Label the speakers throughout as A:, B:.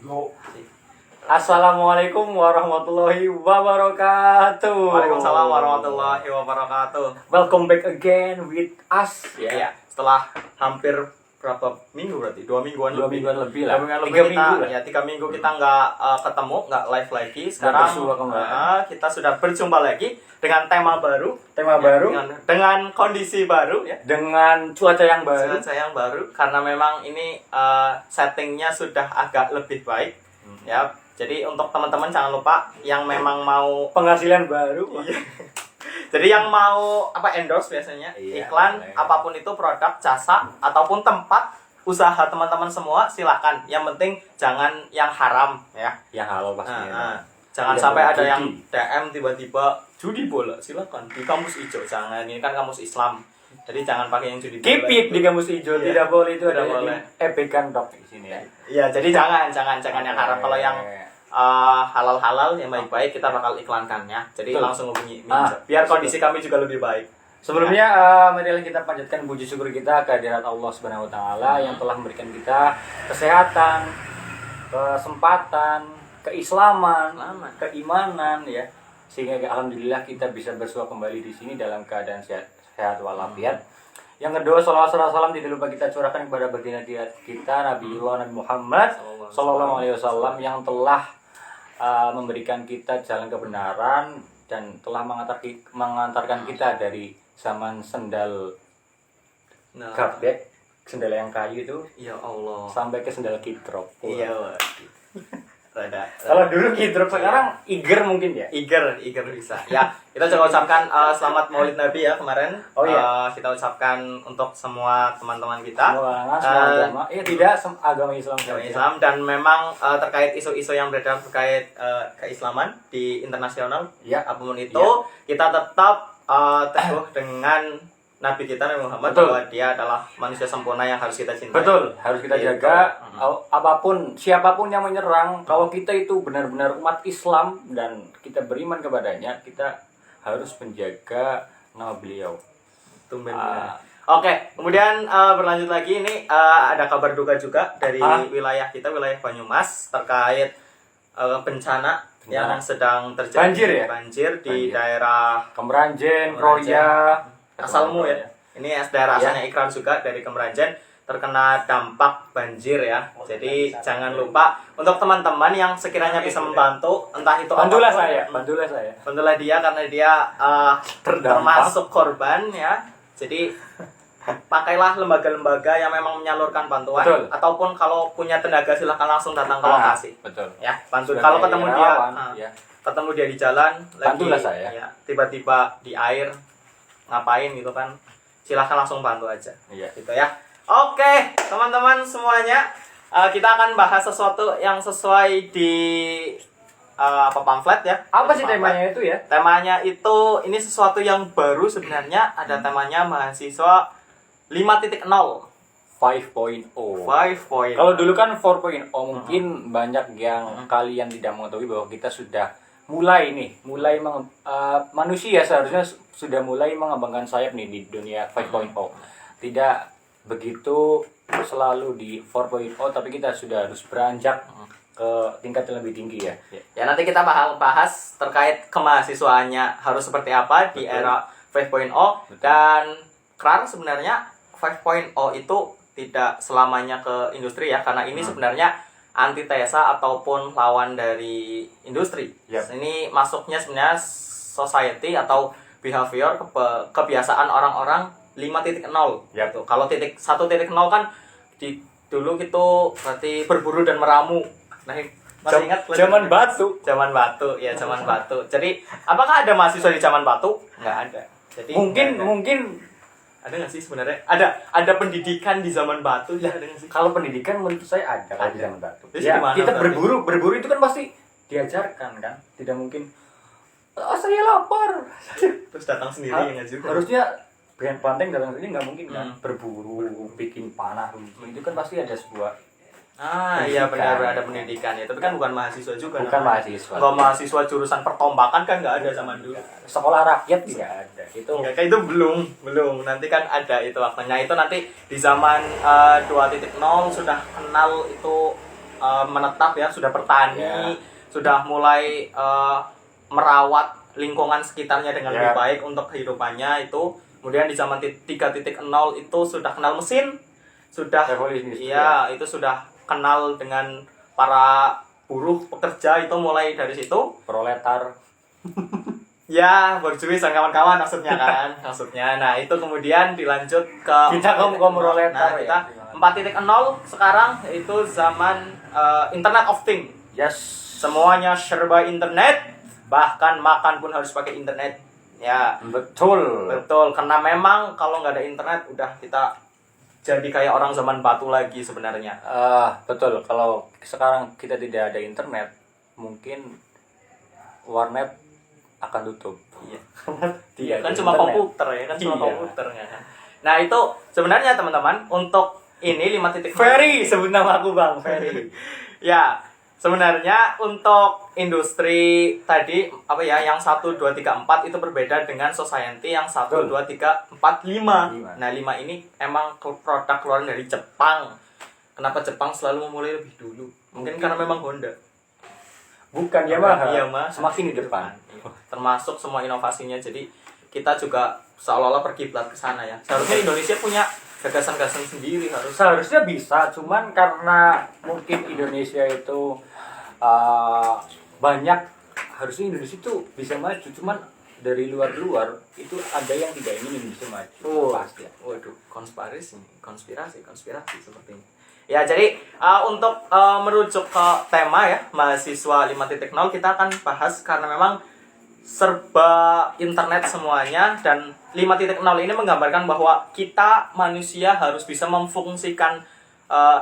A: Go. Assalamualaikum warahmatullahi wabarakatuh.
B: Waalaikumsalam warahmatullahi wabarakatuh.
A: Welcome back again with us.
B: Ya, setelah hampir berapa minggu berarti? 2 mingguan
A: Dua
B: lebih.
A: mingguan lebih lah.
B: 2 mingguan lebih
A: 3
B: kita,
A: minggu lah.
B: ya 3 minggu kita nggak ketemu, nggak live lagi. Sekarang
A: bersua kembali.
B: kita sudah berjumpa lagi dengan tema baru,
A: Tema baru
B: dengan kondisi baru ya.
A: dengan cuaca yang baru.
B: Cuaca yang baru karena memang ini settingnya sudah agak lebih baik ya. Jadi untuk teman-teman jangan lupa yang memang mau
A: Penghasilan baru.
B: Iya. Jadi yang mau endorse biasanya iklan
A: boleh.
B: apapun itu produk, jasa ataupun tempat usaha teman-teman semua silakan. Yang penting jangan yang haram ya.
A: Yang halal pastinya.
B: Jangan
A: Tidak
B: sampai
A: boleh
B: ada
A: judi.
B: yang DM tiba-tiba judi bola silakan di kamus hijau jangan, ini kan kamus Islam. Jadi jangan pakai yang judi bola.
A: Keep it di kamus hijau.
B: Iya.
A: Tidak boleh itu
B: Tidak
A: ada
B: boleh.
A: epikan dok di sini ya.
B: Iya, jadi jangan yang haram. Kalau yang halal-halal yang baik-baik kita bakal iklankan ya. Jadi
A: Betul.
B: langsung hubungi Minjo. Biar kondisi kami juga lebih baik.
A: Sebelumnya marilah kita panjatkan puji syukur kita kehadirat Allah Subhanahu wa taala yang telah memberikan kita kesehatan, kesempatan, keislaman,
B: Selamat.
A: keimanan ya. Sehingga alhamdulillah kita bisa bersua kembali di sini dalam keadaan sehat walafiat. Yang kedua, salawat serta salam tidak lupa kita curahkan kepada baginda kita Nabi Muhammad sallallahu alaihi wasallam yang telah memberikan kita jalan kebenaran dan telah mengantarkan kita dari zaman sendal
B: Nah,
A: garbek, sendal yang kayu itu
B: ya Allah.
A: sampai ke sendal kitrok.
B: Iya, Wak. Rada.
A: Kalau dulu kitrok, sekarang iger mungkin ya.
B: Iger bisa. Ya, kita juga ucapkan selamat Maulid Nabi ya kemarin.
A: Oh, iya.
B: Kita ucapkan untuk semua teman-teman kita.
A: Semua agama. Iya tidak agama Islam
B: Agama
A: saja.
B: Islam dan memang terkait isu-isu yang beredar terkait keislaman di internasional
A: Ya.
B: apapun itu kita tetap teguh dengan Nabi kita Nabi Muhammad.
A: Betul.
B: Bahwa dia adalah manusia sempurna yang harus kita cintai.
A: Betul, harus kita
B: Gitu.
A: jaga apapun, siapapun yang menyerang. Kalau kita itu benar-benar umat Islam dan kita beriman kepadanya, kita harus menjaga nama beliau.
B: Tumben benar. Oke, kemudian berlanjut lagi ini ada kabar duka juga dari wilayah kita, wilayah Banyumas terkait bencana yang sedang terjadi.
A: Banjir ya?
B: Di daerah
A: Kemeranjen, Roya,
B: asalmu ya. Ini daerah asalnya Ikrar juga dari Kemeranjen terkena dampak banjir ya. Jadi jangan lupa untuk teman-teman yang sekiranya bisa membantu, entah itu
A: Bantulah
B: apapun,
A: saya.
B: bantulah dia karena dia termasuk korban ya. Jadi pakailah lembaga-lembaga yang memang menyalurkan bantuan.
A: Betul.
B: Ataupun kalau punya tenaga silahkan langsung datang ke lokasi.
A: Betul.
B: Ya, bantu.
A: Sudah
B: Kalau
A: kayak
B: ketemu
A: relawan,
B: dia
A: ya.
B: ketemu dia di jalan
A: Bantulah
B: lagi
A: saya.
B: ya, tiba-tiba di air ngapain gitu kan, silahkan langsung bantu aja.
A: Iya.
B: Gitu ya. Oke, teman-teman semuanya, kita akan bahas sesuatu yang sesuai di pamflet ya.
A: Apa sih
B: Pamflet.
A: temanya itu ya?
B: Temanya itu ini sesuatu yang baru sebenarnya. Ada temanya mahasiswa 5.0.
A: 5.0.
B: 5.0.
A: Kalau dulu kan 4.0 mungkin banyak yang kalian tidak mengetahui bahwa kita sudah mulai manusia seharusnya sudah mulai mengembangkan sayap nih di dunia 5.0. Tidak begitu selalu di 4.0 tapi kita sudah harus beranjak ke tingkat yang lebih tinggi ya.
B: Ya nanti kita bahas terkait kemahasiswaannya harus seperti apa di
A: Betul.
B: era 5.0 dan Krar sebenarnya 5.0 itu tidak selamanya ke industri ya, karena ini sebenarnya antitesa ataupun lawan dari industri.
A: Yap.
B: Ini masuknya sebenarnya society atau behavior kebiasaan orang-orang 5.0
A: Yap.
B: gitu. Kalau 1.0 kan dulu itu berarti berburu dan meramu. Nah, masih ingat
A: Zaman batu.
B: Zaman batu ya, zaman batu. Jadi apakah ada mahasiswa di zaman batu? Nggak ada. Jadi
A: Mungkin
B: ada nggak sih sebenarnya? Ada pendidikan di zaman batu ya, ada nggak sih?
A: kalau pendidikan menurut saya ada kalau di zaman batu.
B: Terus
A: Ya,
B: gimana
A: kita
B: berarti?
A: berburu itu kan pasti diajarkan kan. Tidak mungkin saya lapar.
B: Terus datang sendiri ya nggak juga?
A: Harusnya brand banteng dalam ini nggak mungkin kan.
B: Hmm.
A: Berburu, bikin panah, itu kan pasti ada sebuah
B: Iya
A: pendidikan.
B: benar ada pendidikan ya. Tapi kan bukan mahasiswa juga.
A: bukan
B: namanya.
A: mahasiswa.
B: Kalau mahasiswa jurusan pertombakan kan nggak ada zaman dulu.
A: Sekolah rakyat tidak ada. Itu
B: Enggak, kayak itu belum. Nanti kan ada itu waktunya. Itu nanti di zaman 2.0 sudah kenal itu menetap ya, sudah bertani,
A: Ya.
B: sudah mulai merawat lingkungan sekitarnya dengan
A: Ya.
B: lebih baik untuk kehidupannya itu. Kemudian di zaman 3.0 itu sudah kenal mesin, sudah
A: Revolusi.
B: iya, itu sudah kenal dengan para buruh pekerja, itu mulai dari situ.
A: Proletar.
B: Ya, berjuis dan kawan-kawan maksudnya kan. Maksudnya. Nah, itu kemudian dilanjut ke
A: Kita kaum proletar
B: Nah,
A: ya.
B: kita 4.0 sekarang itu zaman Internet of Things.
A: Yes.
B: Semuanya serba internet, bahkan makan pun harus pakai internet. Ya,
A: Betul.
B: betul. Karena memang kalau nggak ada internet, udah kita jadi kayak orang zaman batu lagi sebenarnya.
A: Betul. Kalau sekarang kita tidak ada internet, mungkin warnet akan tutup.
B: Iya.
A: Tidak
B: Kan
A: ada
B: cuma
A: internet.
B: komputer ya, kan cuma
A: Iya.
B: komputernya kan. Nah, itu sebenarnya teman-teman untuk ini 5.0
A: Ferry, sebut nama aku Bang, Ferry.
B: Ya, sebenarnya untuk industri tadi apa ya, yang 1 2 3 4 itu berbeda dengan society yang 1
A: Betul.
B: 2 3 4 5.
A: Lima.
B: Nah, 5 ini emang produk keluaran dari Jepang. Kenapa Jepang selalu memulai lebih dulu? Mungkin karena memang Honda.
A: Bukan Yamaha.
B: Yamaha.
A: Semakin di depan.
B: Termasuk semua inovasinya. Jadi kita juga seolah-olah berkiblat ke sana ya. Seharusnya Indonesia punya gagasan-gagasan sendiri harus.
A: Seharusnya bisa, cuman karena mungkin Indonesia itu banyak, harusnya Indonesia itu bisa maju, cuman dari luar-luar itu ada yang tidak ingin Indonesia maju. Pasti.
B: Waduh, konspirasi seperti ini. Ya, jadi untuk merujuk ke tema ya, mahasiswa 5.0 kita akan bahas karena memang serba internet semuanya, dan 5.0 ini menggambarkan bahwa kita manusia harus bisa memfungsikan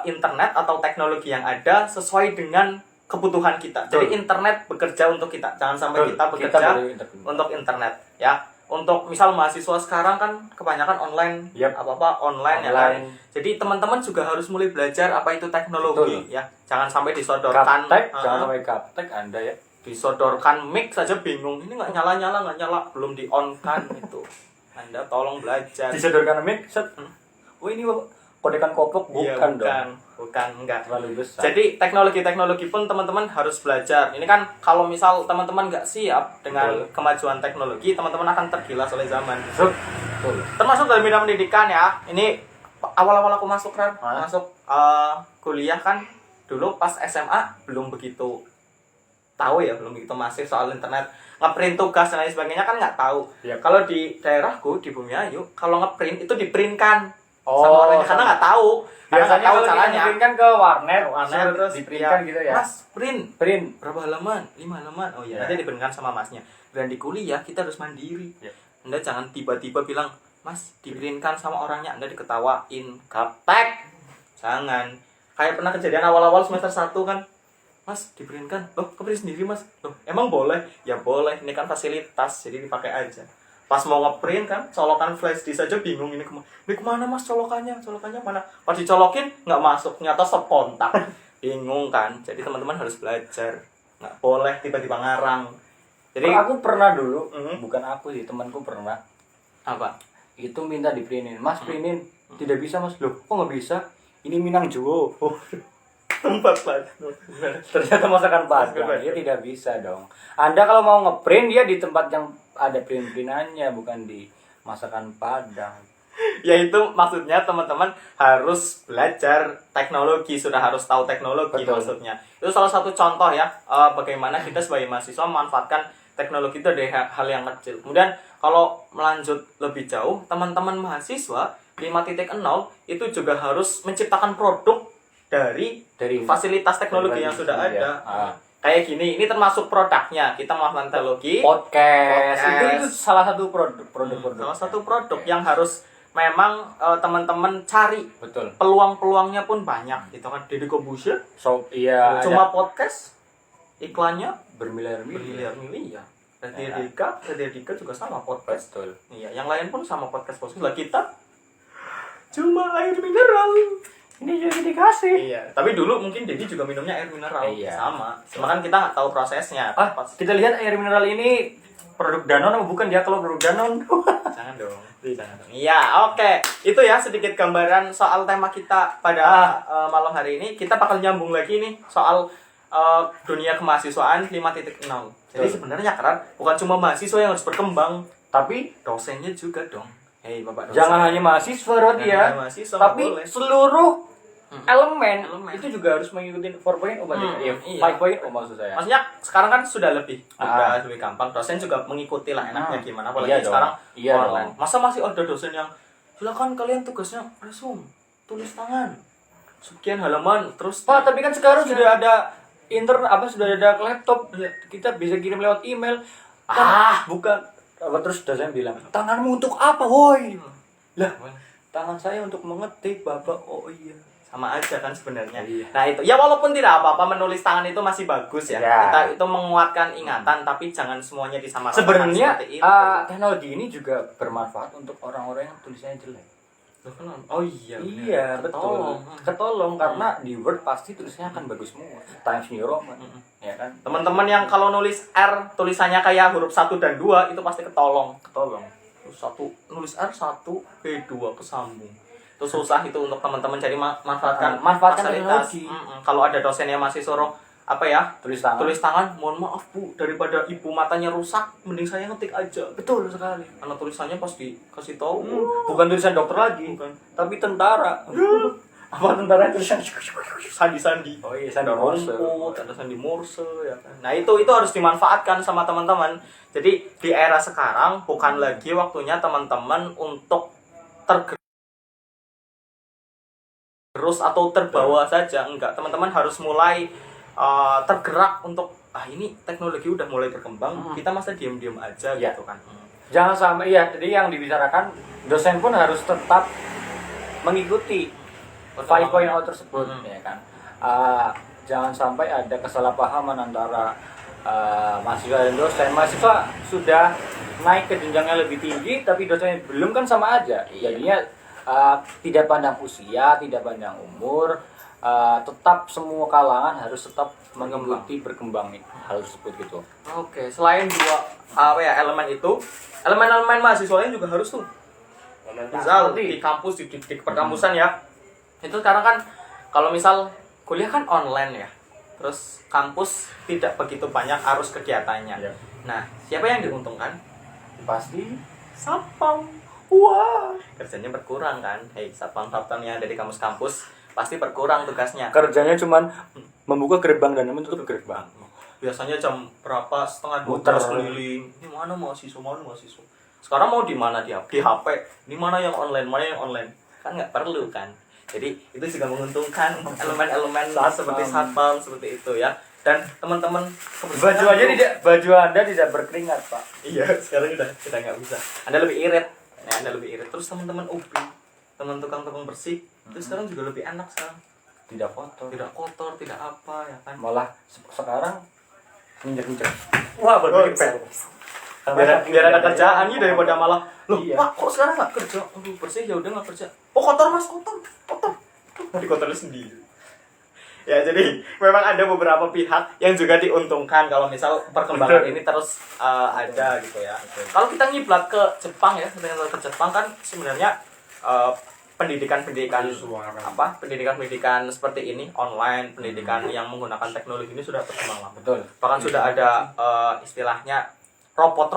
B: internet atau teknologi yang ada sesuai dengan kebutuhan kita.
A: Betul.
B: Jadi internet bekerja untuk kita, jangan sampai
A: Betul.
B: kita bekerja
A: Kita
B: untuk internet ya. Untuk misal mahasiswa sekarang kan kebanyakan online,
A: Yap.
B: apa-apa online ya kan.
A: Online.
B: Jadi teman-teman juga harus mulai belajar apa itu teknologi.
A: Betul.
B: Ya. Jangan sampai disodorkan
A: Gaptek, jangan sampai gaptek Anda ya.
B: disodorkan mic saja bingung. Ini nggak nyala, belum di on kan itu. Anda tolong belajar.
A: Disodorkan mic, set. Oh ini kodekan kopok,
B: Iya,
A: bukan dong.
B: bukan enggak.
A: Terlalu besar.
B: Jadi teknologi pun teman-teman harus belajar. Ini kan kalau misal teman-teman nggak siap dengan
A: Betul.
B: kemajuan teknologi, teman-teman akan tergilas oleh zaman.
A: Betul.
B: Termasuk dalam bidang pendidikan ya. Ini awal-awal aku masuk masuk kuliah kan dulu pas SMA belum begitu tahu ya, belum begitu masif soal internet. Ngeprint tugas dan lain sebagainya kan nggak tahu.
A: Yap.
B: Kalau di daerahku di Bumiayu, kalau ngeprint itu diprintkan
A: Oh,
B: sama orangnya karena nggak tahu. Karena nggak
A: Biasanya
B: tahu
A: kalau
B: caranya.
A: diprintkan ke warnet,
B: Warnet terus
A: diprintkan gitu ya.
B: Mas, print
A: Print.
B: berapa halaman? 5 halaman. Oh iya,
A: Ya.
B: nanti diprintkan sama masnya. Dan di kuliah kita harus mandiri.
A: Ya.
B: Anda jangan tiba-tiba bilang, "Mas, diprintkan sama orangnya." Anda diketawain, gaptek. Jangan. Kayak pernah kejadian awal-awal semester 1 kan. Mas, diprintkan. Loh, keprint sendiri, Mas. Loh, emang boleh? Ya boleh, ini kan fasilitas, jadi dipakai aja. Pas mau ngeprint kan, colokan flash disk aja bingung ini kemana Mas colokannya? Colokannya mana? Pas dicolokin nggak masuk, ternyata sepontak. Bingung kan? Jadi teman-teman harus belajar. Nggak boleh tiba-tiba ngarang. Jadi
A: Aku pernah dulu,
B: Mhm.
A: bukan aku sih, temanku pernah.
B: apa?
A: Itu minta diprintin. Mas, printin. Tidak bisa, Mas. Loh, kok nggak bisa? Ini Minang Jawa. Oh,
B: Tempat banget.
A: ternyata masakan Padang. Dia tidak bisa dong. Anda kalau mau ngeprint, dia di tempat yang ada print-printannya, bukan di masakan Padang.
B: Ya itu maksudnya teman-teman harus belajar teknologi, sudah harus tahu teknologi.
A: Betul.
B: Maksudnya. Itu salah satu contoh ya, bagaimana kita sebagai mahasiswa memanfaatkan teknologi itu dari hal yang kecil. Kemudian kalau melanjut lebih jauh, teman-teman mahasiswa 5.0 itu juga harus menciptakan produk dari fasilitas teknologi yang sudah ada. Kayak gini, ini termasuk produknya. Kita melakukan teknologi
A: Podcast. Itu salah satu produk.
B: salah satu produk yang harus memang teman-teman cari.
A: Betul.
B: Peluang-peluangnya pun banyak. Itu kan Deddy Corbuzier
A: So, iya.
B: cuma podcast, iklannya
A: bermiliar-miliar.
B: bermiliar-miliar. Raditya Dika juga sama podcast.
A: Betul.
B: Iya, yang lain pun sama podcast. Lah kita cuma air mineral.
A: Ini juga dikasih.
B: Iya, tapi dulu mungkin Dedi juga minumnya air mineral.
A: Iya.
B: Sama. Cuma kan kita nggak tahu prosesnya.
A: Kita lihat air mineral ini produk Danone atau bukan dia? Kalau produk Danone.
B: Jangan dong. Jangan dong. Iya, oke. Itu ya sedikit gambaran soal tema kita pada malam hari ini. Kita bakal nyambung lagi nih soal dunia kemahasiswaan 5.0. Jadi sebenarnya kan bukan cuma mahasiswa yang harus berkembang,
A: Tapi
B: dosennya juga dong. Hei, Bapak dosen.
A: jangan hanya mahasiswa Rodi ya.
B: Mahasiswa
A: Tapi
B: boleh.
A: seluruh elemen
B: Elemen.
A: itu juga harus mengikuti 4.0 Pak.
B: Iya.
A: 5.0 maksud saya.
B: Maksudnya sekarang kan sudah lebih gampang. Dosen juga mengikuti lah enaknya gimana. Apalagi
A: Iya dong.
B: sekarang
A: Iya
B: online.
A: dong.
B: Masa masih ada dosen yang silakan kalian tugasnya resume, tulis tangan, sekian halaman, terus
A: Pak, tapi kan sekarang sudah ada sudah ada laptop, kita bisa kirim lewat email. Bukan. Terus dosen bilang, tanganmu untuk apa, woi? Lah, tangan saya untuk mengetik, Bapak. Oh iya.
B: sama aja kan sebenarnya.
A: Iya.
B: Nah itu ya walaupun tidak apa-apa menulis tangan itu masih bagus ya.
A: Ya.
B: Kita itu menguatkan ingatan tapi jangan semuanya disamaratakan
A: Sebenarnya
B: seperti itu.
A: teknologi ini juga bermanfaat untuk orang-orang yang tulisannya jelek.
B: Loh, kenapa? Oh iya.
A: Iya,
B: benar.
A: betul. Ketolong karena di Word pasti tulisannya akan bagus semua. Times New Roman. Ya kan?
B: Teman-teman yang kalau nulis R tulisannya kayak huruf 1 dan 2 itu pasti ketolong. Terus nulis R 1 B2 kesambung. Itu susah itu untuk teman-teman jadi manfaatkan fasilitas.
A: teknologi.
B: Kalau ada dosen yang masih suruh apa ya?
A: Tulis tangan.
B: Tulis tangan, mohon maaf Bu, daripada ibu matanya rusak, mending saya ngetik aja.
A: Betul sekali.
B: Karena tulisannya pas dikasih tahu,
A: Bukan tulisan dokter lagi,
B: Bukan.
A: tapi tentara. Apa tentara tulisan?
B: sandi-sandi.
A: Oh iya,
B: Ada
A: sandi Morse.
B: rumput, ada sandi Morse ya kan. Nah, itu harus dimanfaatkan sama teman-teman. Jadi di era sekarang bukan lagi waktunya teman-teman untuk tergerus atau terbawa saja, enggak. Teman-teman harus mulai tergerak untuk ini teknologi udah mulai berkembang, kita masa diam-diam aja
A: Ya.
B: gitu kan.
A: Jangan sampai jadi yang dibicarakan dosen pun harus tetap mengikuti 5.0 tersebut ya kan. Jangan sampai ada kesalahpahaman antara mahasiswa dan dosen. Mahasiswa sudah naik ke jenjang yang lebih tinggi tapi dosennya belum, kan sama aja. Jadinya tidak pandang usia, tidak pandang umur, tetap semua kalangan harus tetap mengikuti berkembang hal tersebut gitu.
B: Oke, selain dua elemen itu, elemen-elemen mahasiswa lain juga harus tuh. Misal di kampus di perkampusan ya. Itu sekarang kan kalau misal kuliah kan online ya. Terus kampus tidak begitu banyak arus kegiatannya.
A: Ya.
B: Nah, siapa yang diuntungkan?
A: Pasti
B: Satpam. Wah, kerjanya berkurang kan. Hei, satpam-satpam yang ada di kampus-kampus pasti berkurang tugasnya.
A: kerjanya cuman membuka gerbang dan menutup gerbang.
B: Biasanya jam berapa, setengah 12
A: Muter.
B: keliling. Ini mana mahasiswa, sekarang mau di mana dia? Di HP. Ini mana yang online, kan nggak perlu kan. Jadi itu juga menguntungkan elemen-elemen seperti satpam seperti itu ya. Dan teman-teman
A: baju Anda tidak berkeringat, Pak.
B: iya, sekarang udah kita nggak bisa. Anda lebih irit. Terus teman-teman UB, teman tukang bersih, itu sekarang juga lebih enak sekarang.
A: Tidak kotor.
B: Tidak kotor, tidak apa ya kan.
A: Malah sekarang nginjek-nginjek. Wah, berpikir.
B: Biar ada kerjaan nih daripada malah loh,
A: Iya.
B: Pak, kok sekarang nggak kerja? Aduh, bersih ya udah nggak kerja. Oh, kotor Mas, kotor. Dikotorin sendiri. Ya, jadi memang ada beberapa pihak yang juga diuntungkan kalau misal perkembangan ini terus ada gitu ya. Kalau kita ngiblat ke Jepang ya, ke Jepang kan sebenarnya pendidikan seperti ini online, pendidikan yang menggunakan teknologi ini sudah berkembang lama.
A: Betul.
B: Bahkan sudah ada istilahnya robot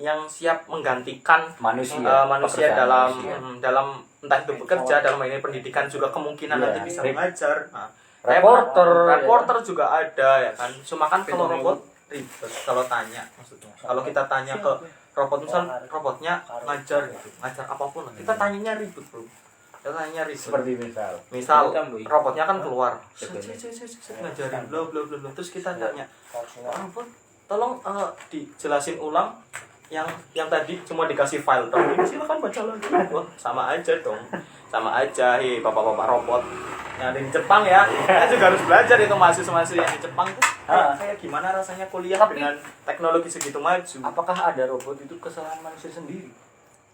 B: yang siap menggantikan
A: Manusia
B: manusia
A: pekerjaan
B: dalam entah itu bekerja, dalam ini pendidikan juga kemungkinan nanti bisa mengajar. Nah, reporter juga ada ya kan. Cuma kan kalau robot ribet kalau tanya, maksudnya kalau kita tanya ke robot, misal robotnya ngajar apapun lah, kita tanyanya ribet bro.
A: Seperti
B: misal robotnya kan keluar ngajarin bla bla bla, terus kita tanya robot tolong dijelasin ulang yang tadi cuma dikasih file dong, silakan baca lagi. Wah, sama aja dong, hei bapak-bapak robot yang ada di Jepang ya. Kita juga harus belajar itu mahasiswa yang di Jepang tuh kayak gimana rasanya kuliah dengan teknologi segitu maju.
A: Apakah ada robot itu kesalahan manusia sendiri?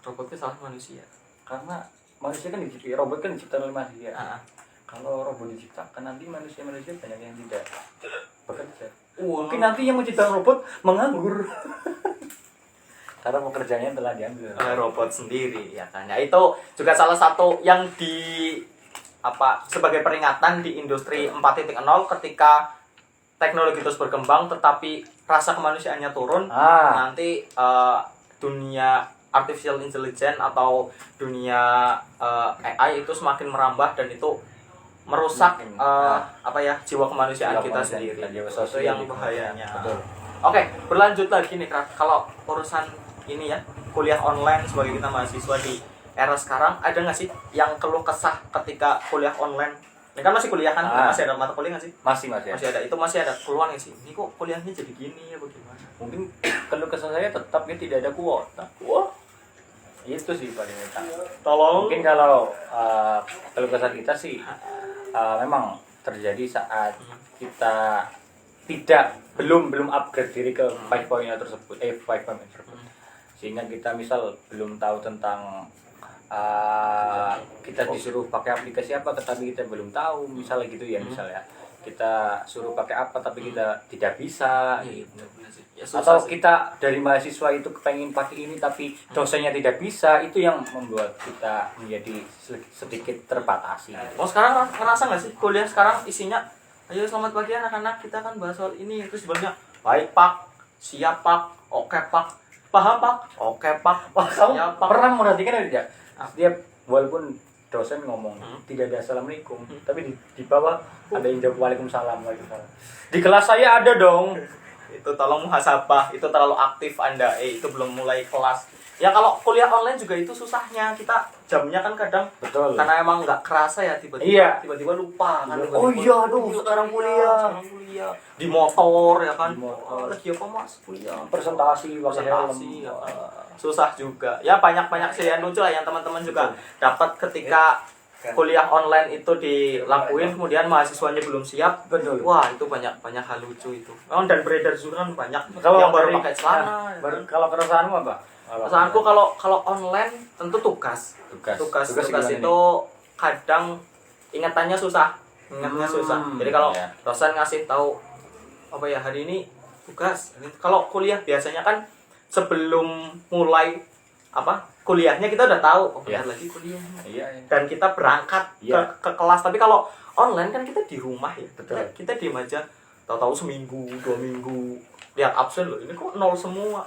B: Robot kesalahan manusia
A: Karena manusia kan diciptakan, robot kan diciptakan oleh manusia.
B: Ah.
A: Kalau robot diciptakan nanti manusia banyak yang tidak bekerja.
B: Wah.
A: Mungkin nanti yang menciptakan robot menganggur. Karena pekerjaannya telah diambil
B: Robot sendiri ya kan. Ya itu juga salah satu yang di sebagai peringatan di industri 4.0 ketika teknologi terus berkembang tetapi rasa kemanusiaannya turun. Nanti dunia artificial intelligence atau dunia AI itu semakin merambah dan itu merusak jiwa kemanusiaan kita sendiri. Itu yang bahayanya.
A: Betul.
B: Oke, berlanjut lagi nih Kak. Kalau urusan ini ya, kuliah online sebagai kita mahasiswa di era sekarang, ada nggak sih yang keluh kesah ketika kuliah online? Ini kan masih kuliah kan, masih ada mata kuliah nggak sih?
A: Masih
B: ada. Itu masih ada keluhan nggak sih? Ini kok kuliahnya jadi gini ya bagaimana?
A: Mungkin keluh kesah saya tetapnya tidak ada kuota.
B: Wah,
A: itu sih paling utama.
B: tolong.
A: Mungkin kalau keluh kesah kita sih memang terjadi saat kita belum upgrade diri ke 5.0 tersebut, 5.0 tersebut. Sehingga kita misal belum tahu tentang kita disuruh pakai aplikasi apa tetapi kita belum tahu, misalnya gitu ya, misalnya kita suruh pakai apa tapi kita tidak bisa gitu. Atau kita dari mahasiswa itu kepengen pakai ini tapi dosennya tidak bisa, itu yang membuat kita menjadi sedikit terbatasi.
B: Oh, sekarang ngerasa nggak sih kuliah sekarang isinya ayo selamat pagi anak-anak, kita kan bahas soal ini, terus sebenarnya baik Pak, siap Pak, oke Pak, paham Pak, oke Pak.
A: Wah, kamu
B: siap, Pak.
A: pernah merhatikan atau tidak? Setiap walaupun dosen ngomong tidak ada assalamualaikum, tapi di bawah ada yang jawab waalaikumsalam. Di kelas saya ada dong.
B: Itu tolong muhasabah, itu terlalu aktif Anda. Itu belum mulai kelas. Ya kalau kuliah online juga itu susahnya, kita jamnya kan kadang
A: Betul.
B: karena emang nggak kerasa ya, tiba-tiba lupa kan.
A: Oh iya, aduh sekarang kuliah.
B: Di motor ya kan.
A: Di motor.
B: Lagi apa Mas? Kuliah.
A: Presentasi
B: Ya kan. Susah juga. Ya banyak sih yang lucu lah yang teman-teman juga dapat ketika kuliah online itu dilakuin kemudian mahasiswanya belum siap.
A: Betul.
B: Wah, itu banyak hal lucu itu. Dan beredar juga kan banyak
A: Kalau
B: yang baru
A: dari-
B: pakai celana.
A: Kalau keresahanmu apa?
B: Perasaanku kalau online tentu tugas
A: gimana
B: itu kadang ingatannya susah. Jadi kalau
A: iya.
B: dosen ngasih tahu hari ini tugas. Kalau kuliah biasanya kan sebelum mulai kuliahnya kita udah tahu
A: Iya.
B: lagi kuliahnya.
A: Iya.
B: Dan kita berangkat
A: Iya.
B: ke kelas. Tapi kalau online kan kita di rumah ya.
A: Betul.
B: Kita diem aja. Tahu-tahu seminggu, 2 minggu lihat absen loh. Ini kok nol semua.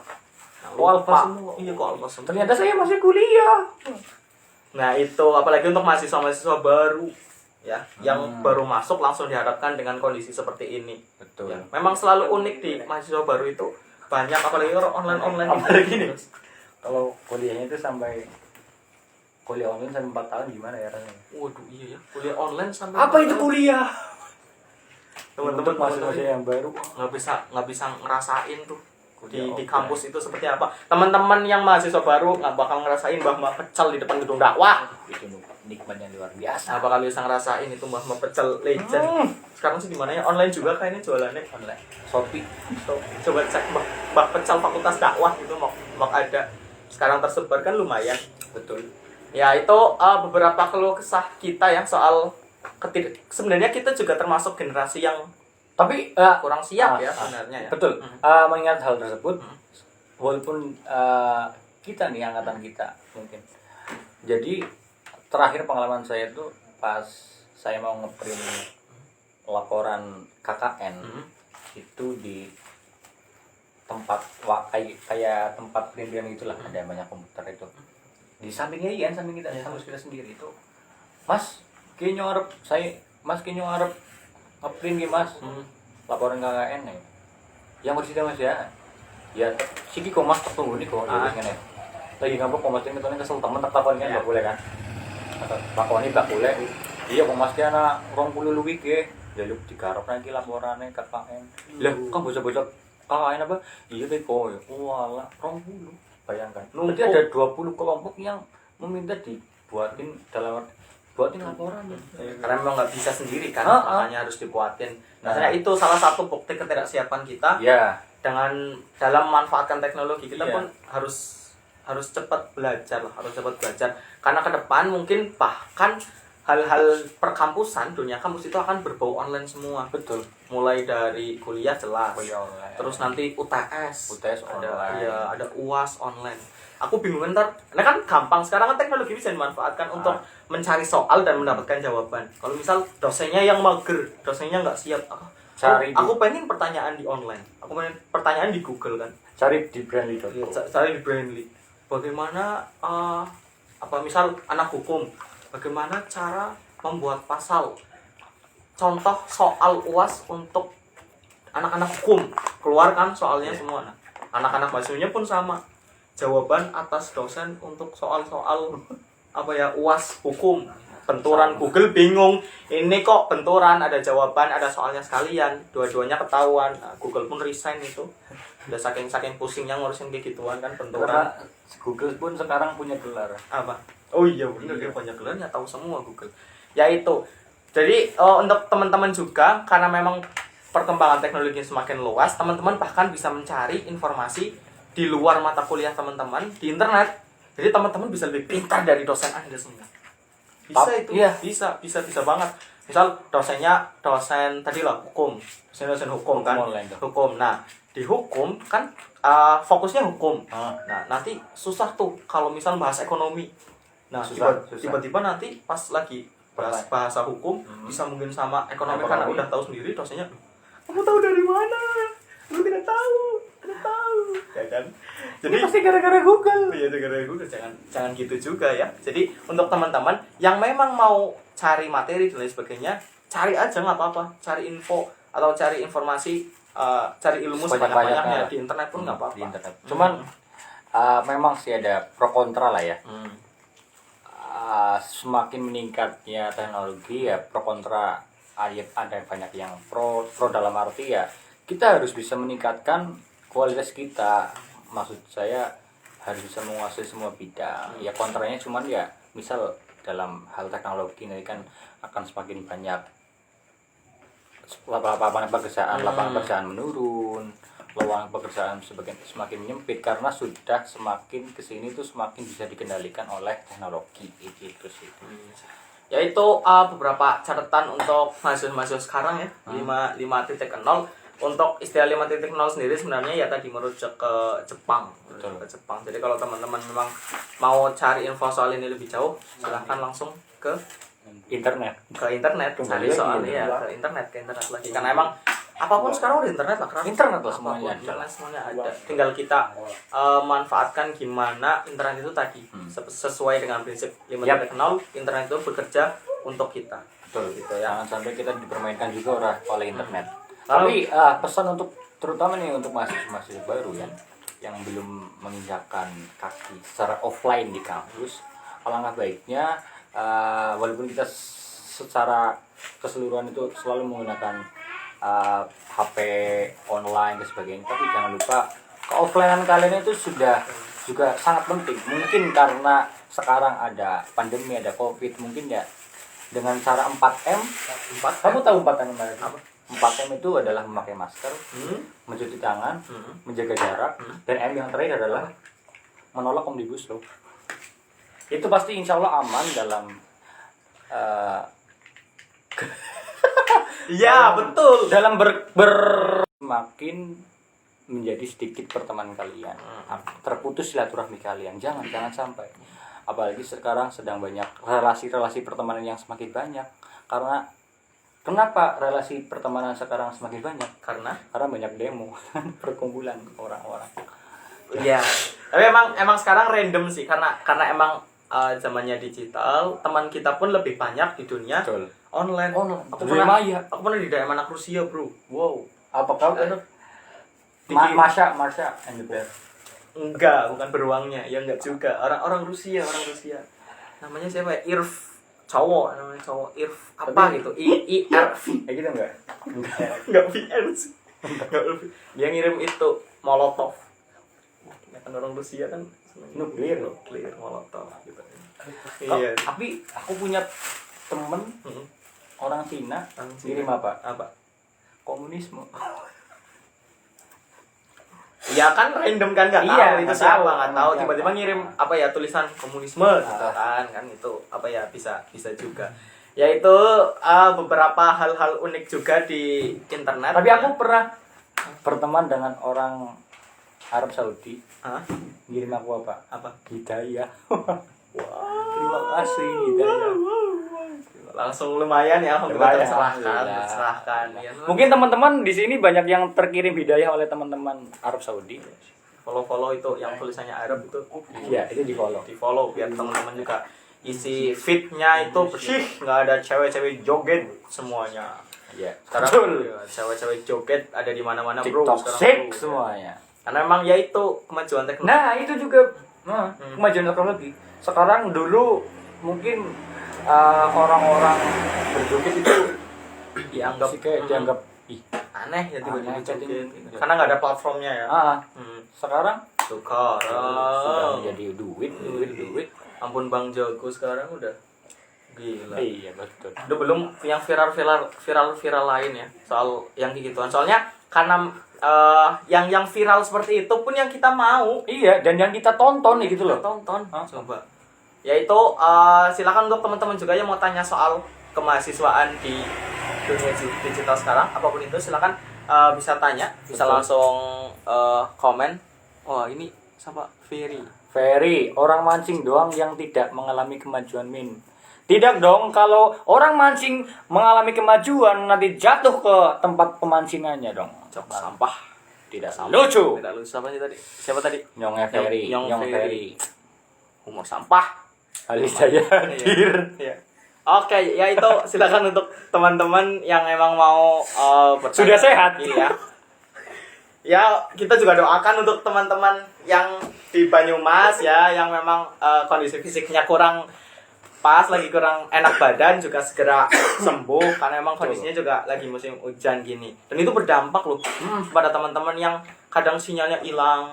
A: Alfa semua.
B: Iya kok alfa semua.
A: Ternyata saya masih kuliah.
B: Nah itu apalagi untuk mahasiswa baru ya, yang baru masuk langsung dihadapkan dengan kondisi seperti ini.
A: Betul.
B: Ya, memang selalu unik di mahasiswa baru itu, banyak apalagi orang online
A: Apalagi
B: ini.
A: nih. Kalau kuliahnya itu sampai kuliah online sampai 4 tahun gimana ya rasanya?
B: Waduh iya ya, kuliah online sampai
A: Apa itu kuliah?
B: teman-teman
A: mahasiswa yang baru
B: nggak bisa ngerasain tuh di
A: Kuliah
B: kampus itu seperti apa. Teman-teman yang mahasiswa baru nggak bakal ngerasain mbah pecel di depan gedung dakwah.
A: itu nikmat yang luar biasa.
B: Nggak bakal bisa ngerasain itu mbah pecel legend. Sekarang sih di mana ya, online juga kayaknya jualannya online.
A: Shopee.
B: Coba cek mbah pecel fakultas dakwah itu mau ada. Sekarang tersebar kan lumayan.
A: Betul.
B: Ya itu beberapa keluh kesah kita ya soal sebenarnya kita juga termasuk generasi yang
A: Tapi
B: kurang siap ya sebenarnya ya.
A: betul. Mengingat hal tersebut, walaupun kita nih angkatan kita mungkin. Jadi terakhir pengalaman saya itu pas saya mau ngeprint laporan KKN itu di tempat kayak tempat printian itulah, ada banyak komputer itu. Di sampingnya Ian, samping kita, kampus kita sendiri itu. Mas, kayaknya ngarep ngeprint gitu Mas. Laporan KKN nih. Yang bersih Mas ya. Ya, siki kok Mas tunggu nih kok ngene. Lagi ngambek kok Mas ini kesel temen tak takoni kan, enggak boleh kan. Takoni tak boleh. Iya kok Mas ki ana 20 luwih ge. Ya lu digarap lagi laporane KKN. Lah, kok bocah-bocah KKN apa? Iya beko. Walah, 20. Bayangkan. Berarti ada 20 kelompok yang meminta dibuatin buatin laporan ya.
B: Karena memang nggak bisa sendiri kan, makanya harus dibuatin. Nah, itu salah satu bukti ketidaksiapan kita.
A: Ya.
B: Dengan dalam memanfaatkan teknologi kita pun harus harus cepat belajar lah, harus cepat belajar. Karena ke depan mungkin bahkan hal-hal perkampusan, dunia kampus itu akan berbau online semua.
A: Betul.
B: Mulai dari kuliah jelas.
A: Kuliah online.
B: Terus nanti UTS.
A: UTS
B: ada
A: online.
B: ya, ada UAS online. Aku bingung ntar. Nah kan gampang sekarang kan teknologi bisa dimanfaatkan untuk mencari soal dan mendapatkan jawaban. Kalau misal dosennya yang mager, dosennya nggak siap, aku pengen pertanyaan di online. Aku pengen pertanyaan di Google kan.
A: Cari di Brandly.com.
B: Cari di Brandly. Bagaimana misal anak hukum, bagaimana cara membuat pasal? Contoh soal UAS untuk anak-anak hukum. Keluarkan soalnya semua. Nah, anak-anak mahasiswanya pun sama. Jawaban atas dosen untuk soal-soal UAS hukum. Benturan Google bingung. Ini kok benturan, ada jawaban, ada soalnya sekalian. Dua-duanya ketahuan. Nah, Google pun resign itu. Udah saking pusingnya ngurusin kayak gituan kan benturan.
A: Karena Google pun sekarang punya gelar.
B: Apa? Oh iya benar, dia banyak gelarnya, tahu semua Google. Yaitu. Jadi untuk teman-teman juga, karena memang perkembangan teknologi semakin luas, teman-teman bahkan bisa mencari informasi di luar mata kuliah teman-teman di internet. Jadi teman-teman bisa lebih pintar dari dosen Anda semua. Bisa itu,
A: iya.
B: bisa banget. Misal dosen tadi lah hukum, dosen hukum kan, hukum. Nah di hukum kan fokusnya hukum. Nah nanti susah tuh kalau misal bahas ekonomi. Nah tiba-tiba nanti pas lagi bahasa hukum bisa mungkin sama ekonomi karena udah tahu sendiri dosennya. Kamu tahu dari mana? Lu tidak tahu. Ya kan? Jadi
A: pasti gara-gara Google.
B: Iya, gara-gara Google. Jangan gitu juga ya. Jadi untuk teman-teman yang memang mau cari materi dan lain sebagainya, cari aja nggak apa-apa. Cari info atau cari informasi, cari ilmu sebanyak-banyaknya di internet pun nggak apa-apa.
A: Di internet. Cuman memang sih ada pro kontra lah ya. Semakin meningkatnya teknologi ya pro kontra, ada banyak yang pro dalam arti ya kita harus bisa meningkatkan kualitas kita, maksud saya harus bisa menguasai semua bidang. Ya kontranya cuman ya misal dalam hal teknologi ini kan akan semakin banyak lapangan pekerjaan menurun, lowongan pekerjaan semakin menyempit karena sudah semakin kesini tuh semakin bisa dikendalikan oleh teknologi itu sih.
B: Yaitu beberapa catatan untuk mahasiswa sekarang ya, 5.0. Untuk istilah 5.0 sendiri sebenarnya ya tadi merujuk ke Jepang.
A: Betul.
B: Ke Jepang. Jadi kalau teman-teman memang mau cari info soal ini lebih jauh, silahkan langsung ke
A: internet.
B: Cari soal ke internet lagi. Karena emang apapun sekarang udah internet lah,
A: internet lah semuanya
B: ada. Tinggal kita manfaatkan gimana internet itu tadi sesuai dengan prinsip 5.0. Internet itu bekerja untuk kita.
A: Betul gitu ya. Jangan sampai kita dipermainkan juga oleh internet. Tapi pesan untuk terutama nih untuk mahasiswa baru ya yang belum menginjakkan kaki secara offline di kampus, alangkah baiknya walaupun kita secara keseluruhan itu selalu menggunakan HP online dan sebagainya, tapi jangan lupa ke-offline kalian itu sudah juga sangat penting. Mungkin karena sekarang ada pandemi, ada COVID, mungkin ya dengan cara 4M. Kamu tahu 4M apa? 4M itu adalah memakai masker, mencuci tangan, menjaga jarak, dan M yang terakhir adalah menolak omnibus law. Itu pasti insya Allah aman dalam
B: ya betul.
A: Dalam makin menjadi sedikit pertemanan kalian, terputus silaturahmi kalian. Jangan sampai. Apalagi sekarang sedang banyak relasi pertemanan yang semakin banyak. Kenapa relasi pertemanan sekarang semakin banyak? Karena banyak demo, perkumpulan orang-orang.
B: Iya. Tapi emang sekarang random sih karena emang zamannya digital, teman kita pun lebih banyak di dunia online. Aku pernah di daerah mana Rusia, Bro. Wow.
A: Apakah Masha and the Bear?
B: Enggak, bukan beruangnya. Ya enggak juga. Orang Rusia. Namanya siapa ya? Cowok Irf apa gitu, IRV
A: kayak gitu
B: enggak VN sih, dia ngirim itu molotov, kan orang Rusia kan
A: nuklir
B: molotov gitu.
A: Iya. Tapi aku punya temen orang Cina ngirim apa? Komunisme.
B: Ya kan random kan nggak
A: Iya,
B: tahu itu
A: nggak
B: siapa,
A: tahu.
B: nggak tahu
A: Siapa.
B: tiba-tiba ngirim apa ya tulisan komunisme gitu kan itu apa ya bisa bisa juga. Yaitu beberapa hal-hal unik juga di internet.
A: Tapi aku pernah berteman dengan orang Arab Saudi.
B: Hah?
A: Ngirim aku apa?
B: Apa?
A: Hidayah. Terima kasih Hidayah.
B: Langsung lumayan ya, alhamdulillah
A: Lumayan,
B: terserahkan,
A: alhamdulillah.
B: terserahkan. Ya,
A: Mungkin teman-teman di sini banyak yang terkirim hidayah oleh teman-teman Arab Saudi.
B: follow itu yang tulisannya Arab itu
A: Iya, itu di follow.
B: di follow biar teman-teman juga isi feednya itu bersih, nggak ada cewek-cewek joget semuanya.
A: Iya.
B: Sekarang
A: Betul.
B: ya, cewek-cewek joget ada di mana-mana bro
A: TikTok
B: sekarang
A: sick
B: bro.
A: semuanya.
B: Karena memang ya itu kemajuan teknologi.
A: Nah, itu juga kemajuan teknologi. Sekarang dulu mungkin orang-orang berjoget itu
B: dianggap
A: sih kayak dianggap ih,
B: aneh ya tiba-tiba
A: Aneh,
B: joget
A: jadi-
B: karena nggak ada platformnya ya.
A: sekarang sudah
B: Sekarang
A: jadi duit.
B: ampun Bang Jogo sekarang udah gila.
A: Iya, betul.
B: Udah belum yang viral lain ya soal yang kayak gituan. Soalnya karena yang viral seperti itu pun yang kita mau
A: Iya, dan yang kita tonton gitu
B: kita
A: loh.
B: tonton.
A: Hah?
B: Coba. Yaitu silakan untuk teman-teman juga yang mau tanya soal kemahasiswaan di dunia digital sekarang, apapun itu silakan bisa tanya, bisa
A: Betul.
B: langsung komen. Wah, ini siapa?
A: Ferry, orang mancing doang yang tidak mengalami kemajuan min. Tidak dong, kalau orang mancing mengalami kemajuan nanti jatuh ke tempat pemancingannya dong.
B: Cok sampah.
A: Tidak
B: Sampah.
A: lucu.
B: Tidak lucu. Siapa sih tadi? Siapa tadi?
A: Nyongnya Ferry,
B: Nyong
A: Nyong
B: Ferry.
A: Ferry.
B: Humor sampah.
A: Alis saya hadir.
B: Iya. Oke, ya itu silakan untuk teman-teman yang emang mau bertanya.
A: Sudah sehat.
B: Iya. Ya, kita juga doakan untuk teman-teman yang di Banyumas ya, yang memang kondisi fisiknya kurang pas, lagi kurang enak badan juga segera sembuh karena emang kondisinya juga lagi musim hujan gini. Dan itu berdampak loh pada teman-teman yang kadang sinyalnya hilang,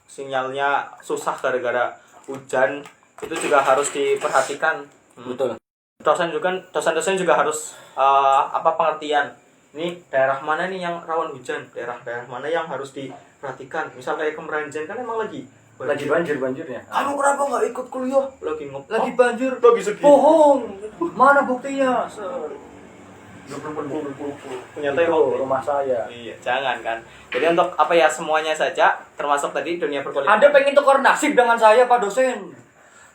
B: sinyalnya susah gara-gara hujan. Itu juga harus diperhatikan.
A: Betul.
B: Dosen-dosen juga harus pengertian. Ini daerah mana nih yang rawan hujan, daerah-daerah mana yang harus diperhatikan. Misal kayak Kemeranjen kan emang lagi
A: banjir-banjirnya.
B: kamu kenapa nggak ikut kuliah? Lagi banjir, lagi sedih.
A: Bohong. Mana buktinya?
B: Ternyata
A: Itu
B: emang
A: rumah saya.
B: iya, jangan kan. Jadi untuk apa ya semuanya saja, termasuk tadi dunia perkuliahan.
A: Anda pengen tukar nasib dengan saya, Pak dosen?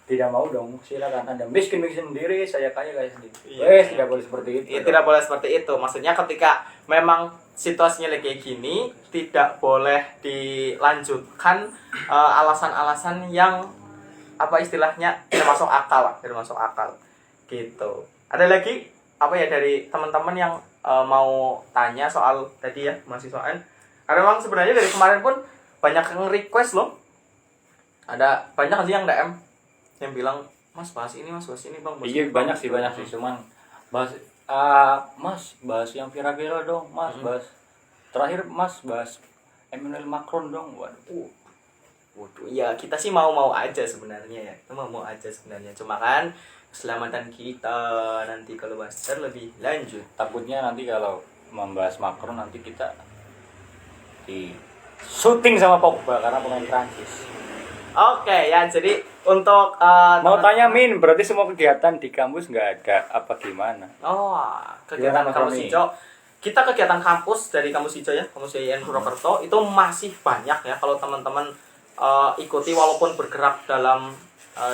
A: Tidak mau dong, silakan. Anda miskin sendiri, saya kaya sendiri.
B: Iya.
A: Tidak boleh seperti itu.
B: Ya, tidak boleh seperti itu. Maksudnya ketika memang situasinya lagi kayak gini, tidak boleh dilanjutkan alasan-alasan yang apa istilahnya tidak masuk akal, gitu. Ada lagi apa ya dari teman-teman yang mau tanya soal tadi ya mahasiswaan? Karena memang sebenarnya dari kemarin pun banyak yang request loh. Ada banyak sih yang DM yang bilang mas bahas ini bang. Bahas
A: Iya
B: ini,
A: banyak
B: Bang."
A: sih, cuman bahas mas bahas yang viral-viral dong, mas bahas terakhir mas bahas Emmanuel Macron dong. Waduh.
B: Waduh, ya kita sih mau aja sebenarnya ya. Kita mau aja sebenarnya. Cuma kan keselamatan kita nanti kalau bahas lebih lanjut.
A: Takutnya nanti kalau membahas Macron nanti kita di syuting sama Pogba karena pemain Prancis.
B: Oke ya, jadi untuk
A: Mau tanya Min, berarti semua kegiatan di kampus nggak ada apa gimana?
B: Oh, kegiatan
A: Gimana,
B: kampus
A: Roni?
B: hijau. Kita kegiatan kampus dari kampus hijau ya, kampus IAIN Purwokerto itu masih banyak ya kalau teman-teman ikuti walaupun bergerak dalam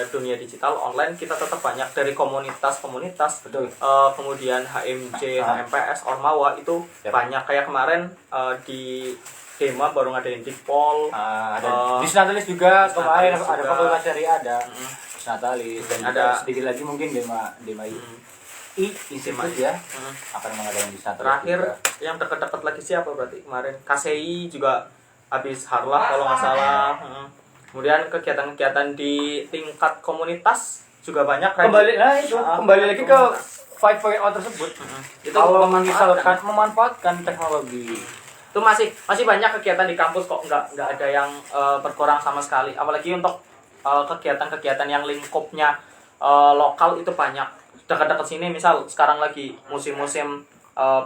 B: dunia digital online, kita tetap banyak dari komunitas-komunitas.
A: Betul.
B: Kemudian HMJ, HMPS, Ormawa itu
A: Yap.
B: banyak kayak kemarin di Dema baru ngadain di Pol.
A: Ada di Natalis juga kemarin
B: Natalis
A: ada
B: juga.
A: fakultas syariah ada di Natalis dan
B: Ada.
A: ada sedikit lagi mungkin Dema institut ya akan mengadakan di Natalis
B: Terakhir
A: juga.
B: yang dekat-dekat lagi siapa berarti kemarin? KCI juga habis harlah kalau nggak salah. Kemudian kegiatan-kegiatan di tingkat komunitas juga banyak.
A: Kembali lagi ke 5.0 tersebut.
B: Itu
A: Kalau
B: memanfaatkan.
A: memanfaatkan teknologi.
B: Itu masih banyak kegiatan di kampus kok, nggak ada yang berkurang sama sekali. Apalagi untuk kegiatan-kegiatan yang lingkupnya lokal itu banyak. Dekat-dekat sini misal sekarang lagi musim-musim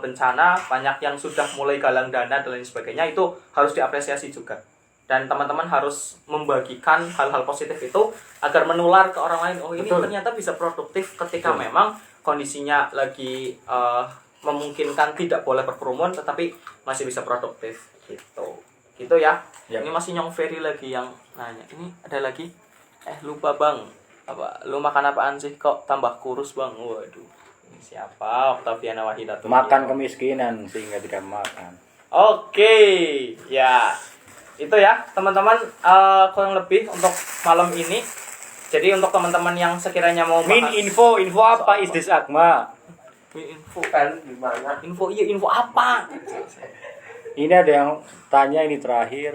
B: bencana, banyak yang sudah mulai galang dana dan lain sebagainya, itu harus diapresiasi juga. dan teman-teman harus membagikan hal-hal positif itu agar menular ke orang lain. Oh, ini
A: Betul.
B: ternyata bisa produktif ketika
A: Betul.
B: memang kondisinya lagi memungkinkan tidak boleh berkerumun tetapi masih bisa produktif gitu ya.
A: Yap.
B: Ini masih Nyong Ferry lagi yang nanya. Ini ada lagi, lupa bang, apa lu makan apaan sih kok tambah kurus bang? Waduh, ini siapa? Octaviana Wahidatul.
A: Makan kemiskinan sehingga tidak makan.
B: Oke, ya itu ya teman-teman, kurang lebih untuk malam ini. Jadi untuk teman-teman yang sekiranya mau
A: Min info apa is this Agma?
B: info kan gimana? Info apa?
A: Ini ada yang tanya ini terakhir.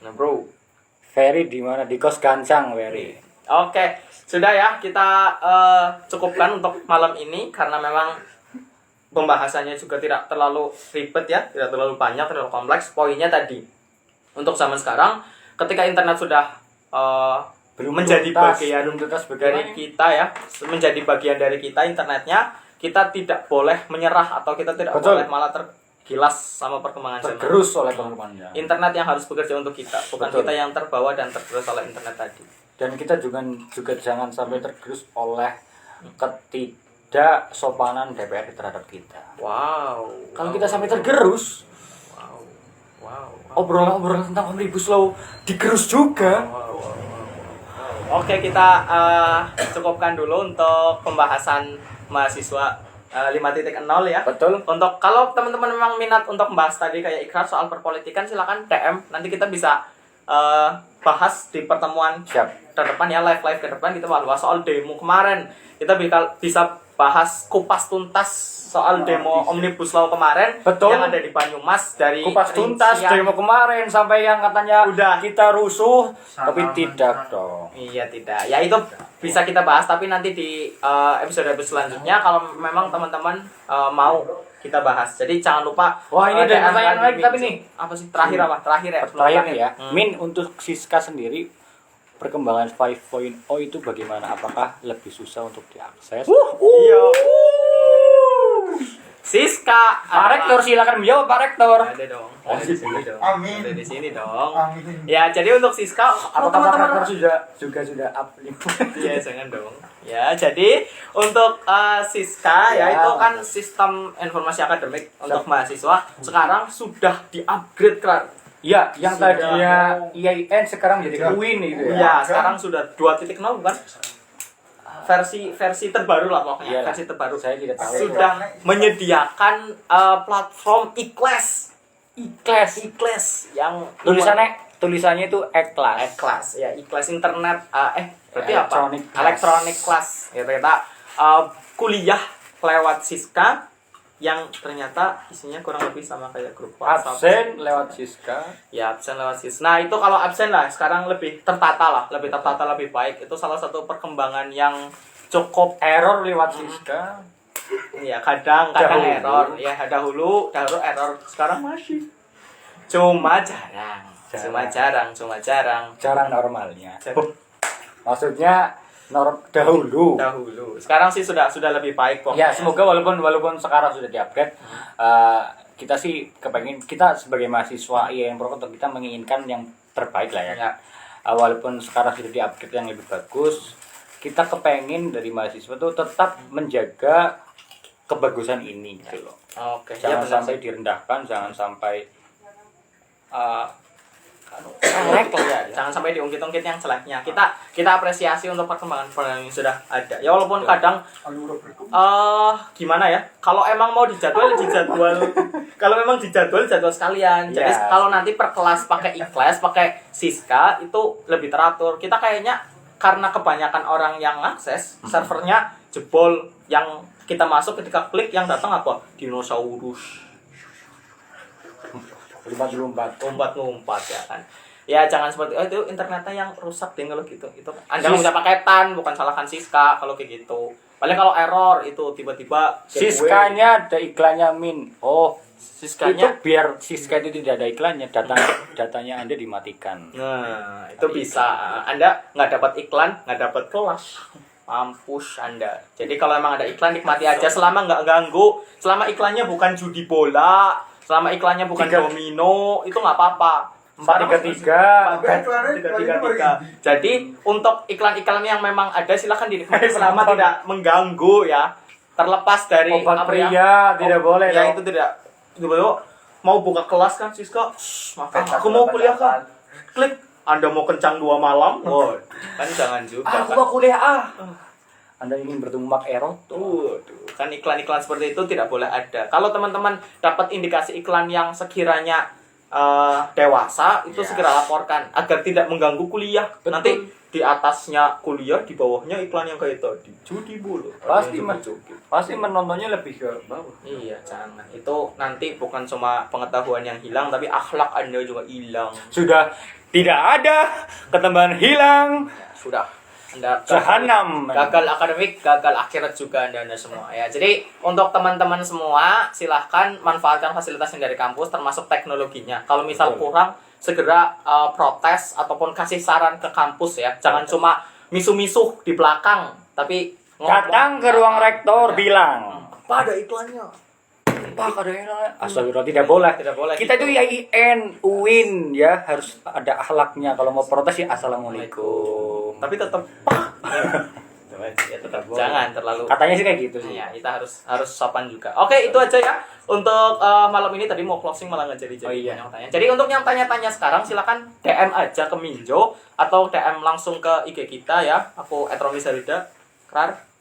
B: Nah bro,
A: Ferry di mana? Di kos Gancang, Ferry.
B: oke, sudah ya kita cukupkan untuk malam ini karena memang pembahasannya juga tidak terlalu ribet ya, tidak terlalu banyak, terlalu kompleks. Poinnya tadi, untuk zaman sekarang, ketika internet sudah menjadi bagian dari kita ya, menjadi bagian dari kita internetnya, kita tidak boleh menyerah atau kita tidak
A: Betul.
B: boleh malah tergilas sama perkembangan zaman.
A: tergerus oleh perkembangan.
B: Internet yang harus bekerja untuk kita, bukan
A: Betul.
B: kita yang terbawa dan tergerus oleh internet tadi.
A: Dan kita juga jangan sampai tergerus oleh ketidaksopanan DPR terhadap kita.
B: Wow.
A: Kalau kita sampai tergerus,
B: Wow.
A: obrolan tentang Omnibus Law digerus juga.
B: Oke, kita cukupkan dulu untuk pembahasan mahasiswa 5.0 ya.
A: Betul.
B: Untuk kalau teman-teman memang minat untuk membahas tadi kayak Ikrar soal perpolitikan, silakan DM. Nanti kita bisa bahas di pertemuan
A: Siap.
B: ke depan ya, live ke depan kita bahas soal demo kemarin. Kita bisa bahas kupas tuntas soal demo Omnibus Law kemarin.
A: Betul.
B: Yang ada di Banyumas dari
A: Kupas tuntas
B: rincian-
A: demo kemarin sampai yang katanya
B: Udah.
A: kita rusuh, tapi tidak dong.
B: Iya tidak. Ya itu bisa kita bahas tapi nanti di episode selanjutnya kalau memang teman-teman mau kita bahas. Jadi jangan lupa.
A: Wah, ini ada
B: DM
A: pertanyaan
B: lagi
A: lagi tapi nih.
B: Apa sih terakhir apa? Terakhir ya.
A: Terakhir nih ya.
B: Hmm.
A: Min, untuk Siska sendiri perkembangan 5.0 itu bagaimana? Apakah lebih susah untuk diakses?
B: Iya. Siska.
A: Pak Rektor silakan menjawab, Pak Rektor.
B: Ada dong. Ada di sini dong.
C: Amin.
B: Ada di sini dong.
C: Amin.
B: Ya jadi untuk Siska,
A: Apakah Pak
B: teman-teman
A: Rektor sudah up link?
B: Iya, jangan dong. Ya, jadi untuk Siska ya
A: Ya.
B: itu kan sistem informasi akademik untuk mahasiswa sekarang sudah di-upgrade kan.
A: Iya, yang
B: Sudah.
A: tadinya IAIN sekarang jadi Queen gitu ya.
B: Iya, sekarang sudah 2.0 bukan? Versi terbaru lah pokoknya,
A: Iyalah.
B: versi terbaru.
A: Saya tidak tahu.
B: Sudah menyediakan platform iKlas yang
A: Tulisannya itu E-Class.
B: iKlas ya, iKlas internet berarti
A: Electronic
B: apa?
A: class.
B: Electronic class. Ya kita kuliah lewat Siska yang ternyata isinya kurang lebih sama kayak grup WhatsApp.
A: Absen lewat Siska.
B: Ya, absen lewat Siska. Nah, itu kalau absen lah sekarang lebih tertata lah, lebih tertata, lebih baik. Itu salah satu perkembangan yang cukup
A: Error lewat Siska.
B: ya kadang
A: Dahulu.
B: error. Ya, dahulu error, sekarang masih. Cuma jarang.
A: Cara normalnya.
B: Jarang.
A: Maksudnya dahulu.
B: Sekarang sih sudah lebih baik kok.
A: Ya, semoga walaupun sekarang sudah di-upgrade, kita sih kepengen, kita sebagai mahasiswa IAIN Prokoto kita menginginkan yang terbaik lah ya.
B: Ya.
A: Walaupun sekarang sudah di-upgrade yang lebih bagus, kita kepengen dari mahasiswa tuh tetap menjaga kebagusan ini gitu loh.
B: Oke, ya
A: Jangan
B: benar.
A: sampai direndahkan, jangan sampai
B: Jelek lah ya, jangan sampai diungkit-ungkit yang jeleknya. Kita apresiasi untuk perkembangan yang sudah ada. Ya walaupun kadang gimana ya? Kalau emang mau dijadwal. Kalau memang dijadwal sekalian. Jadi
A: Ya.
B: kalau nanti per kelas pakai iKlas, pakai Siska itu lebih teratur. Kita kayaknya karena kebanyakan orang yang akses servernya jebol, yang kita masuk ketika klik yang datang apa? Dinosaurus. Lompat ya kan. Ya jangan seperti itu internetnya yang rusak deh kalau gitu. Itu Anda nggak bisa pakai TAN, bukan salahkan Siska kalau kayak gitu. Paling kalau error itu tiba-tiba
A: Siskanya ada iklannya Min. Oh,
B: Siskanya.
A: itu biar Siska itu tidak ada iklannya, datanya Anda dimatikan.
B: Nah, itu bisa. Anda nggak dapat iklan, nggak dapat kelas. Mampus Anda. Jadi kalau emang ada iklan nikmati aja selama nggak ganggu, selama iklannya bukan judi bola, selama iklannya bukan domino, itu nggak apa-apa.
A: 433.
B: 333. Jadi untuk iklan-iklan yang memang ada silahkan dinikmati selama tidak mengganggu ya. Terlepas dari
A: Obat
B: apa ya.
A: pria tidak boleh.
B: Ya
A: dong.
B: itu tidak. Coba mau buka kelas kan Siska? Maka aku mau kuliah kan. Klik. Anda mau kencang 2 malam? Waduh, kan jangan juga.
A: Aku
B: kan.
A: mau kuliah Anda ingin bertemu Mak Erot?
B: Waduh, kan iklan-iklan seperti itu tidak boleh ada. Kalau teman-teman dapat indikasi iklan yang sekiranya dewasa, itu segera laporkan agar tidak mengganggu kuliah.
A: Betul.
B: Nanti di atasnya kuliah, di bawahnya iklan yang kayak tadi. Judi bulu.
A: Pasti menontonnya lebih ke bawah.
B: Iya, jangan. Itu nanti bukan cuma pengetahuan yang hilang, tapi akhlak Anda juga hilang.
A: Sudah tidak ada ketambahan hilang.
B: Sudah. Anda
A: Jahanam.
B: gagal akademik, gagal akhirat juga anda semua ya. Jadi untuk teman-teman semua silahkan manfaatkan fasilitas yang dari kampus termasuk teknologinya. Kalau misal kurang segera protes ataupun kasih saran ke kampus ya. Jangan cuma misuh-misuh di belakang, tapi
A: Datang ke ruang rektor bilang.
B: apa ada iklannya?
A: Pak ada yang astagfirullah, tidak boleh.
B: Tidak boleh.
A: Kita itu IAIN, UIN ya, harus ada akhlaknya. Kalau mau protes ya assalamualaikum.
B: Tapi tetap ya, tetap jangan terlalu.
A: Katanya sih kayak gitu sih.
B: Iya, kita harus sopan juga. Oke, itu aja ya untuk malam ini. Tadi mau closing malah nggak jadi.
A: Oh, iya.
B: Yang tanya. Jadi untuk yang tanya-tanya sekarang silakan DM aja ke Minjo atau DM langsung ke IG kita ya. Aku @romisarida. Krar.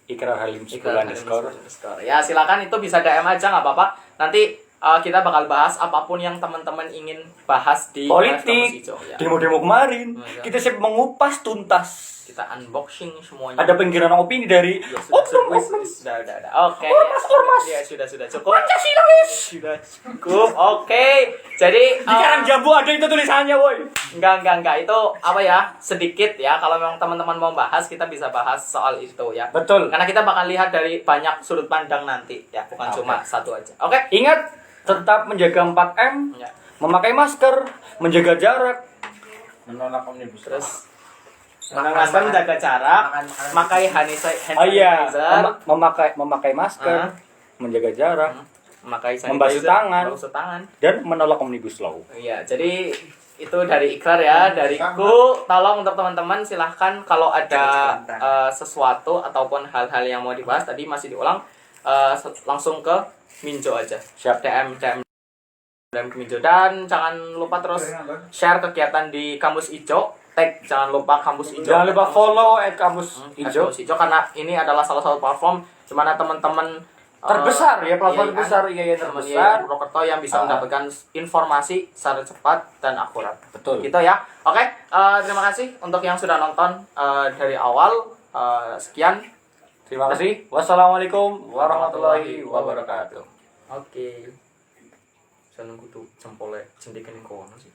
A: Ikrar Halim
B: Ikrar
A: Sekolah
B: underscore. Ya silakan itu bisa DM aja nggak apa-apa. Nanti kita bakal bahas apapun yang teman-teman ingin bahas di
A: politik,
B: Hijau, ya.
A: demo-demo kemarin.
B: Ya.
A: Kita siap mengupas tuntas.
B: Kita unboxing semuanya.
A: Ada penggiran opini dari
B: Ya, sudah. Oke.
A: Ormas.
B: Ya, sudah cukup.
A: Pancasila wis.
B: Sudah cukup. Oke. Jadi
A: Di Karang Jambu ada itu tulisannya, woi.
B: enggak. Itu apa ya? Sedikit ya. Kalau memang teman-teman mau bahas, kita bisa bahas soal itu ya.
A: Betul.
B: Karena kita bakal lihat dari banyak sudut pandang nanti ya, bukan
A: Oke.
B: cuma satu aja. Oke?
A: Ingat tetap menjaga 4M,
B: Ya.
A: memakai masker, menjaga jarak.
C: Menolak omnibus law.
B: Terus masker, menjaga jarak, pakai hand
A: Oh iya,
B: sanitizer,
A: memakai masker, menjaga jarak,
B: memakai
A: membasuh tangan.
B: membasuh tangan.
A: dan menolak omnibus law.
B: Iya, jadi itu dari Ikrar ya, dariku. Tolong untuk teman-teman silahkan kalau ada sesuatu ataupun hal-hal yang mau dibahas tadi masih diulang, langsung ke Minjo aja.
A: Siap.
B: DM ke Minjo. Dan jangan lupa terus share kegiatan di Kampus Ijo. Tag jangan lupa Kampus Ijo.
A: Jangan lupa follow @kampus hijau.
B: Kampus Ijo karena ini adalah salah satu platform di mana teman-teman
A: Terbesar ya, platform
B: IAIN,
A: terbesar IAIN terbesar.
B: Purwokerto yang bisa mendapatkan informasi secara cepat dan akurat.
A: Betul.
B: Gitu ya. Oke, terima kasih untuk yang sudah nonton dari awal. Sekian.
A: Terima kasih. Wassalamualaikum warahmatullahi wabarakatuh.
B: Oke. Saya nunggu tuh jempolnya jendekin kono sih.